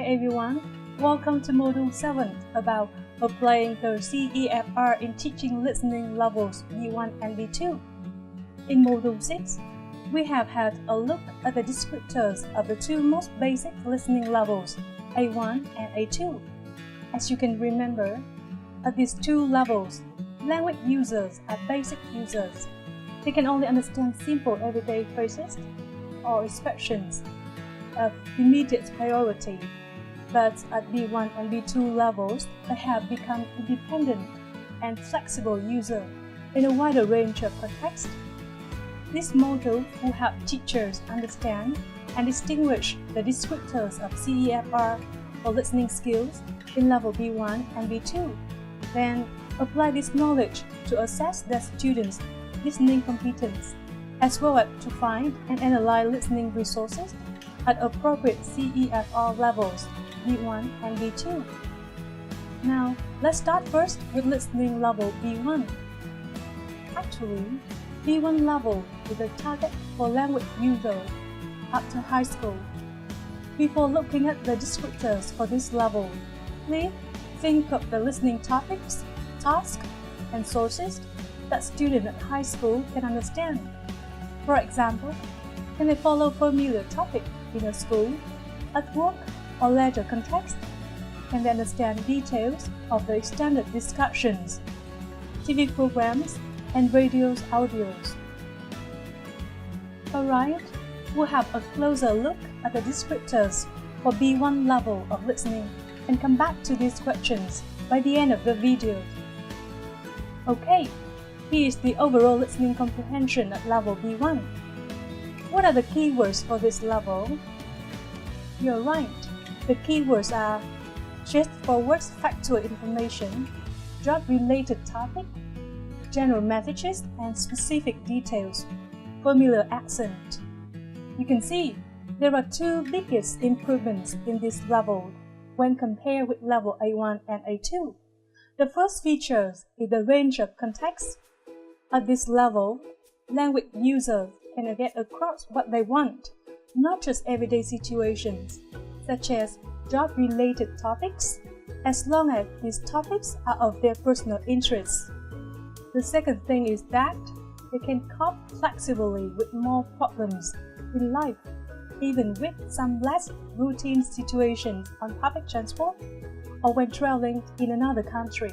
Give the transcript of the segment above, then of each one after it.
everyone, welcome to Module 7 about applying the CEFR in teaching listening levels V1 and V2. In Module 6, we have had a look at the descriptors of the two most basic listening levels, A1 and A2. As you can remember, at these two levels, language users are basic users. They can only understand simple everyday phrases or expressions of immediate priority. But at V1 and V2 levels, they have become independent and flexible users in a wider range of contexts. This module will help teachers understand and distinguish the descriptors of CEFR for listening skills in level V1 and V2. Then apply this knowledge to assess their students' listening competence, as well as to find and analyze listening resources at appropriate CEFR levels, V1 and V2. Now, let's start first with listening level V1. Actually, V1 level is a target for language users after high school. Before looking at the descriptors for this level, please think of the listening topics, tasks, and sources that students at high school can understand. For example, can they follow familiar topics in a school, at work, or leisure context? Can they understand details of the extended discussions, TV programs, and radio's audios? Alright, we'll have a closer look at the descriptors for B1 level of listening and come back to these questions by the end of the video. Okay, here is the overall listening comprehension at level B1. What are the keywords for this level? You're right, the keywords are straightforward factual information, job-related topic, general messages and specific details, familiar accent. You can see there are two biggest improvements in this level when compared with level A1 and A2. The first feature is the range of context. At this level, language users can get across what they want, not just everyday situations, such as job-related topics, as long as these topics are of their personal interest. The second thing is that they can cope flexibly with more problems in life, even with some less routine situations on public transport or when traveling in another country.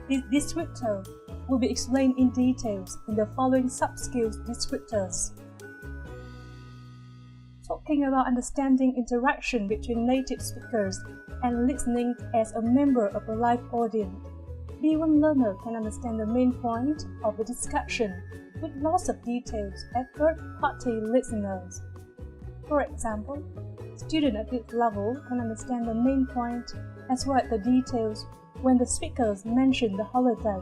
This descriptor will be explained in details in the following sub-skills descriptors. Talking about understanding interaction between native speakers and listening as a member of a live audience, B1 learner can understand the main point of the discussion with lots of details as third-party listeners. For example, students at this level can understand the main point as well as the details when the speakers mention the holiday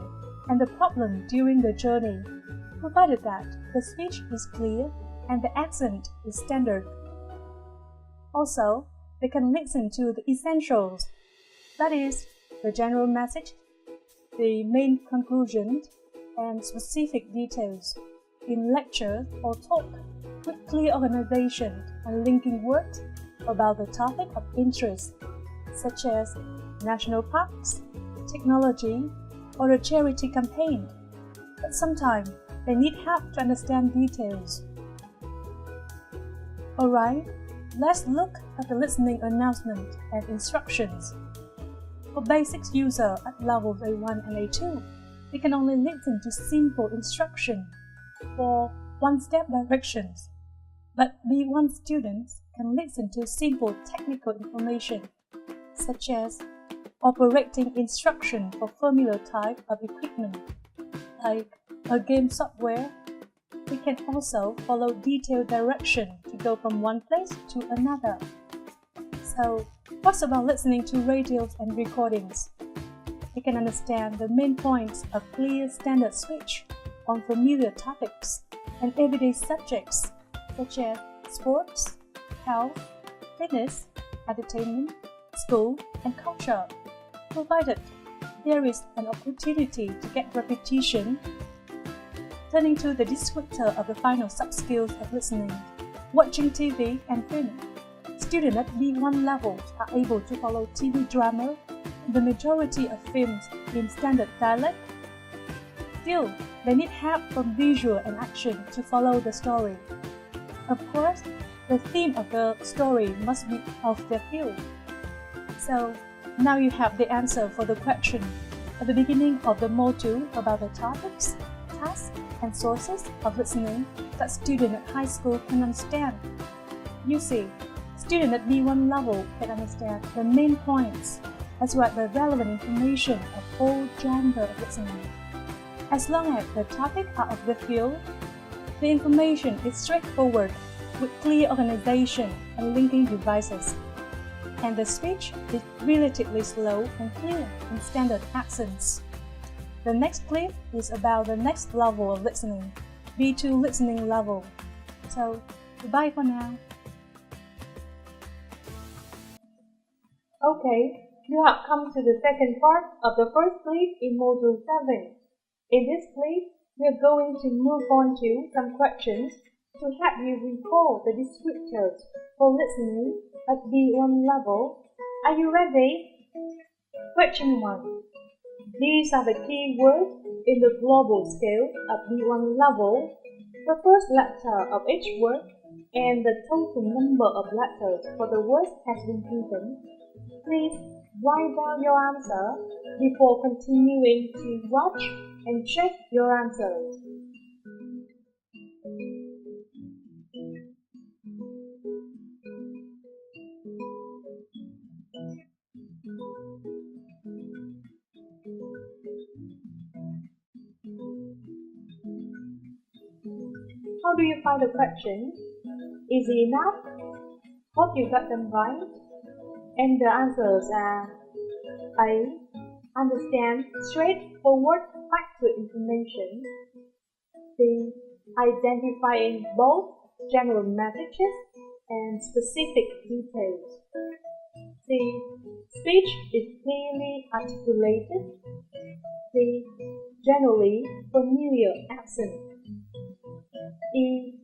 and the problem during the journey, provided that the speech is clear and the accent is standard. Also, they can listen to the essentials, that is, the general message, the main conclusion, and specific details in lecture or talk with clear organization and linking words about the topic of interest, such as national parks, technology, or a charity campaign. But sometimes they need help to understand details. Alright, let's look at the listening announcement and instructions. For basic users at levels A1 and A2, they can only listen to simple instruction for one-step directions. But B1 students can listen to simple technical information, such as operating instruction for familiar type of equipment, like a game software. We can also follow detailed direction to go from one place to another. So, what's about listening to radios and recordings? They can understand the main points of clear standard speech on familiar topics and everyday subjects such as sports, health, fitness, entertainment, school, and culture, provided there is an opportunity to get repetition. Turning to the descriptor of the final sub-skills of listening, watching TV and film. students at B1 levels are able to follow TV drama, the majority of films in standard dialect. Still, they need help from visual and action to follow the story. Of course, the theme of the story must be of their field. So, now you have the answer for the question at the beginning of the module about the topics, tasks, and sources of listening that students at high school can understand. You see, students at B1 level can understand the main points as well as the relevant information of all genre of listening. As long as the topics are of the field, the information is straightforward with clear organization and linking devices, and the speech is relatively slow and clear in standard accents. The next clip is about the next level of listening, B2 listening level. So, goodbye for now. Okay, you have come to the second part of the first clip in Module 7. In this clip, we are going to move on to some questions to help you recall the descriptors for listening at B1 level. Are you ready? Question 1. These are the key words in the global scale of B1 level. The first letter of each word and the total number of letters for the word has been given. Please write down your answer before continuing to watch and check your answers. How do you find the question? Easy enough? Hope you got them right. And the answers are A. Understand straightforward factual information. B. Identifying both general messages and specific details. C. Speech is clearly articulated. D. Generally familiar accent. E.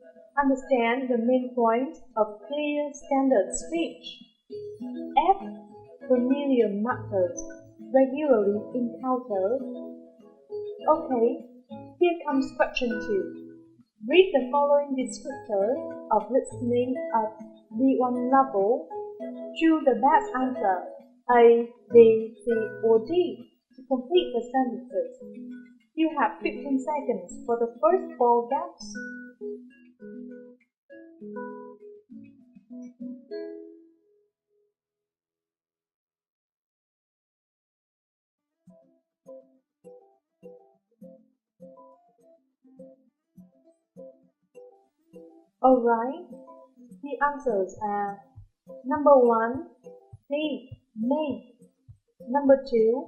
Understand the main point of clear standard speech. F. Familiar matters regularly encountered. Okay, here comes question 2. Read the following descriptors of listening at B1 level. Choose the best answer, A, B, C, or D, to complete the sentences. You have 15 seconds for the first 4 gaps. Alright, the answers are number 1, D, main. Number 2,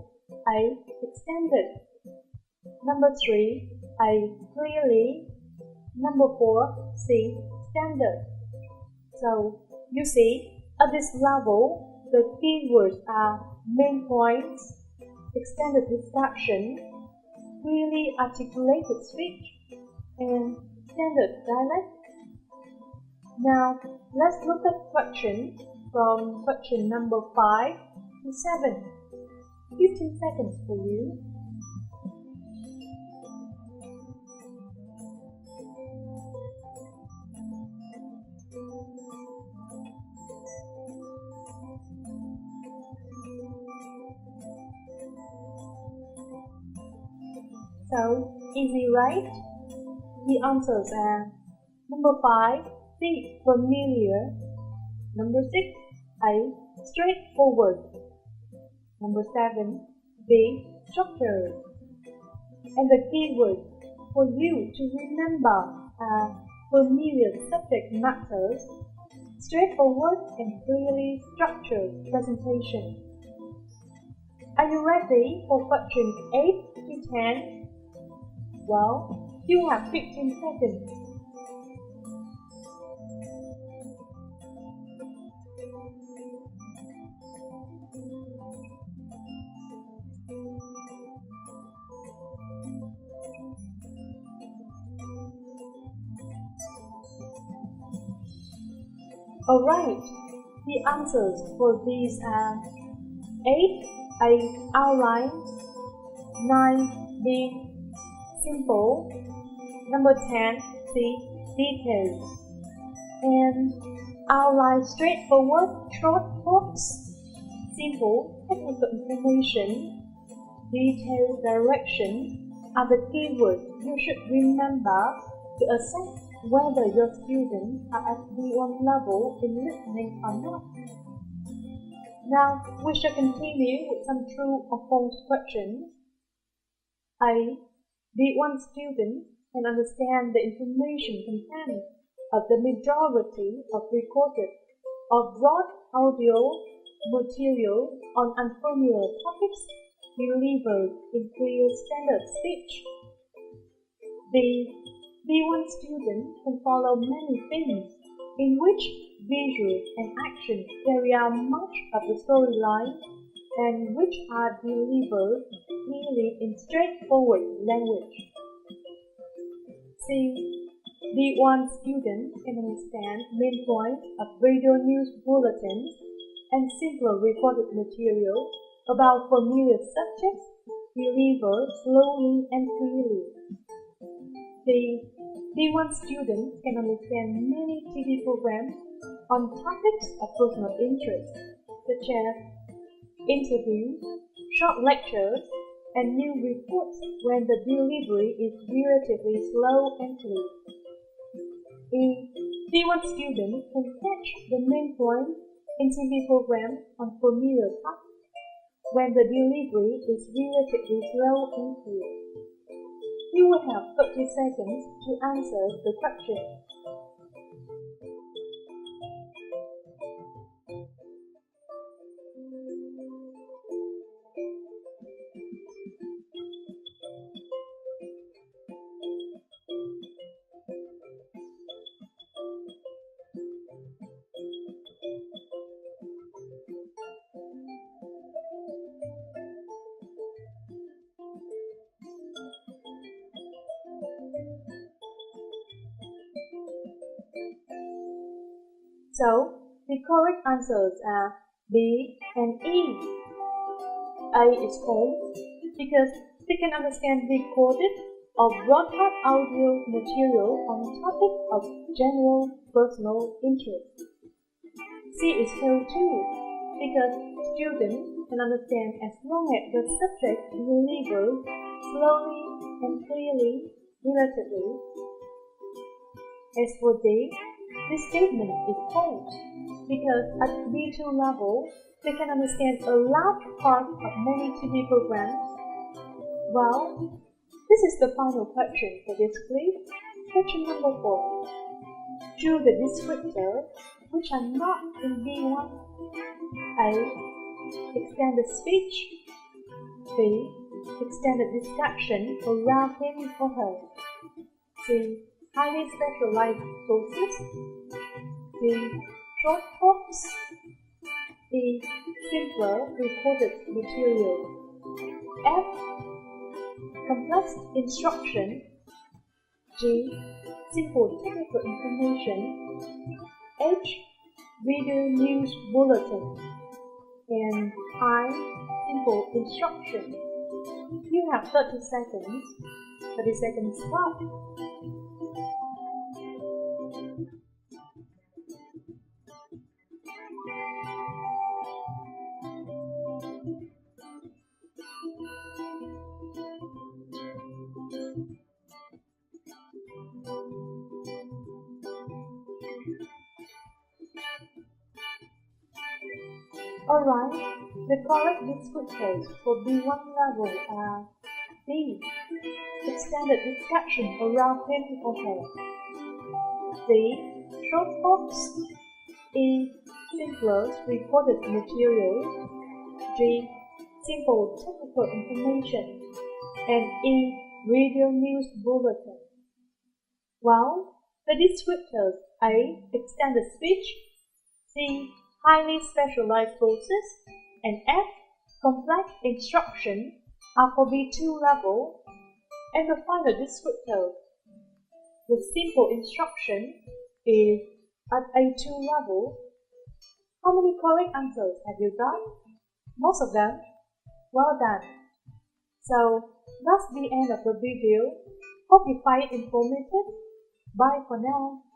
A, extended. Number 3, A, clearly. Number 4, C, standard. So, you see, at this level, the keywords are main points, extended description, clearly articulated speech, and standard dialect. Now, let's look at questions from question number 5 to 7. 15 seconds for you. So, easy, right? The answers are number 5, C, familiar. Number 6, A, straightforward. Number 7, B, structured. And the keywords for you to remember are familiar subject matters, straightforward and clearly structured presentation. Are you ready for questions 8 to 10? Well, you have 15 seconds. Alright, The answers for these are 8. A. Outline. 9. B. Simple. Number 10. C. Details. And outline straightforward, short forms. Simple technical information. Detailed direction are the keywords you should remember to assess whether your students are at V1 level in listening or not. Now, we shall continue with some true or false questions. A. V1 students can understand the information content of the majority of recorded or broad audio material on unfamiliar topics delivered in clear standard speech. B. V1 students can follow many things in which visual and action carry out much of the storyline and which are delivered clearly in straightforward language. C. V1 students can understand main points of radio news bulletins and simpler recorded material about familiar subjects delivered slowly and clearly. D. V1 students can understand many TV programs on topics of personal interest, such as interviews, short lectures, and new reports when the delivery is relatively slow and clear. E. V1 students can catch the main point in TV programs on familiar topics when the delivery is relatively slow and clear. You will have 30 seconds to answer the question. So, the correct answers are B and E. A is false because they can understand recorded or broadcast audio material on topic of general personal interest. C is true too because students can understand as long as the subject is delivered slowly and clearly, relatively. As for D, this statement is false because at V2 level, they can understand a large part of many TV programs. Well, this is the final question for this quiz. Question number 4. Choose the descriptors which are not in V1. A. Extended speech. B. Extended discussion around him or her. C. Highly specialized sources. D. Short talks. E. Simpler recorded material. F. Complex instruction. G. Simple technical information. H. Video news bulletin. And I. Simple instruction. You have 30 seconds. 30 seconds stop. Alright, the correct descriptors for B1 level are B. Extended discussion around him or her. C. Short talks. E. Simpler recorded material. G. Simple technical information. And E. Radio news bulletin. Well, the descriptors A. Extended speech. C. Highly specialized sources, and F. Complex instruction are for B2 level, and the final descriptor, the simple instruction, is at A2 level. How many correct answers have you got? Most of them? Well done. So, that's the end of the video. Hope you find it informative. Bye for now.